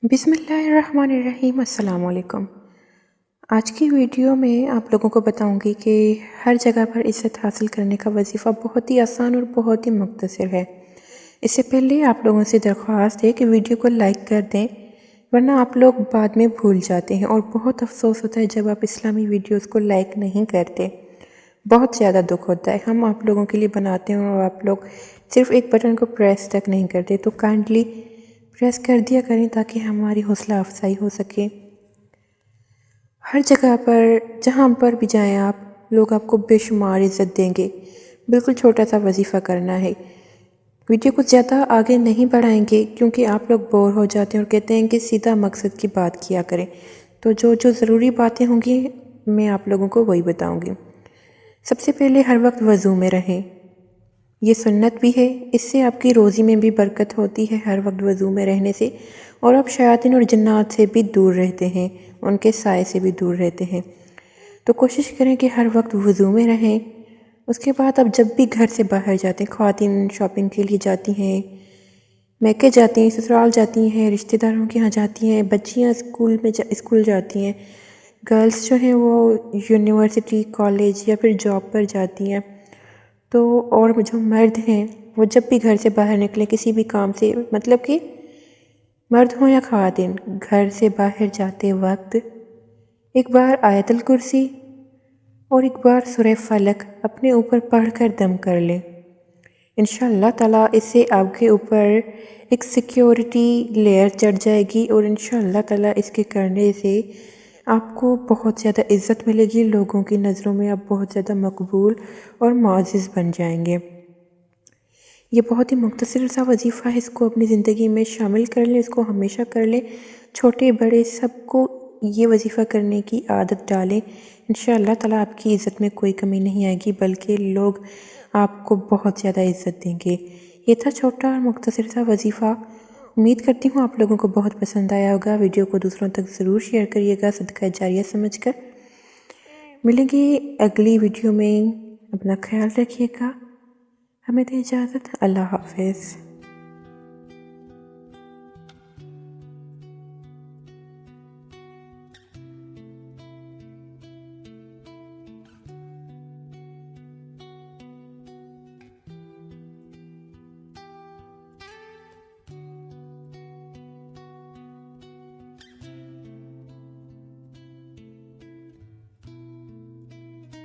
بسم اللہ الرحمن الرحیم۔ السلام علیکم۔ آج کی ویڈیو میں آپ لوگوں کو بتاؤں گی کہ ہر جگہ پر عزت حاصل کرنے کا وظیفہ بہت ہی آسان اور بہت ہی مختصر ہے۔ اس سے پہلے آپ لوگوں سے درخواست ہے کہ ویڈیو کو لائک کر دیں، ورنہ آپ لوگ بعد میں بھول جاتے ہیں اور بہت افسوس ہوتا ہے جب آپ اسلامی ویڈیوز کو لائک نہیں کرتے۔ بہت زیادہ دکھ ہوتا ہے، ہم آپ لوگوں کے لیے بناتے ہیں اور آپ لوگ صرف ایک بٹن کو پریس تک نہیں کرتے، تو کائنڈلی پریس کر دیا کریں تاکہ ہماری حوصلہ افزائی ہو سکے۔ ہر جگہ پر جہاں پر بھی جائیں آپ، لوگ آپ کو بے شمار عزت دیں گے۔ بالکل چھوٹا سا وظیفہ کرنا ہے۔ ویڈیو کو زیادہ آگے نہیں بڑھائیں گے کیونکہ آپ لوگ بور ہو جاتے ہیں اور کہتے ہیں کہ سیدھا مقصد کی بات کیا کریں، تو جو ضروری باتیں ہوں گی میں آپ لوگوں کو وہی بتاؤں گی۔ سب سے پہلے ہر وقت وضو میں رہیں، یہ سنت بھی ہے، اس سے آپ کی روزی میں بھی برکت ہوتی ہے ہر وقت وضو میں رہنے سے، اور آپ شیاطین اور جنات سے بھی دور رہتے ہیں، ان کے سائے سے بھی دور رہتے ہیں۔ تو کوشش کریں کہ ہر وقت وضو میں رہیں۔ اس کے بعد آپ جب بھی گھر سے باہر جاتے ہیں، خواتین شاپنگ کے لیے جاتی ہیں، میکے جاتی ہیں، سسرال جاتی ہیں، رشتہ داروں کے ہاں جاتی ہیں، بچیاں اسکول جاتی ہیں، گرلز جو ہیں وہ یونیورسٹی، کالج یا پھر جاب پر جاتی ہیں، تو اور جو مرد ہیں وہ جب بھی گھر سے باہر نکلیں کسی بھی کام سے، مطلب کہ مرد ہوں یا خواتین، گھر سے باہر جاتے وقت ایک بار آیت الکرسی اور ایک بار سورہ فلق اپنے اوپر پڑھ کر دم کر لیں۔ انشاءاللہ تعالیٰ اس سے آپ کے اوپر ایک سیکیورٹی لیئر چڑھ جائے گی، اور انشاءاللہ تعالیٰ اس کے کرنے سے آپ کو بہت زیادہ عزت ملے گی، لوگوں کی نظروں میں آپ بہت زیادہ مقبول اور معزز بن جائیں گے۔ یہ بہت ہی مختصر سا وظیفہ ہے، اس کو اپنی زندگی میں شامل کر لیں، اس کو ہمیشہ کر لیں، چھوٹے بڑے سب کو یہ وظیفہ کرنے کی عادت ڈالیں۔ انشاءاللہ تعالیٰ آپ کی عزت میں کوئی کمی نہیں آئے گی، بلکہ لوگ آپ کو بہت زیادہ عزت دیں گے۔ یہ تھا چھوٹا اور مختصر سا وظیفہ۔ امید کرتی ہوں آپ لوگوں کو بہت پسند آیا ہوگا۔ ویڈیو کو دوسروں تک ضرور شیئر کریے گا صدقہ جاریہ سمجھ کر۔ ملیں گے اگلی ویڈیو میں، اپنا خیال رکھیے گا۔ ہمیں دے اجازت، اللہ حافظ۔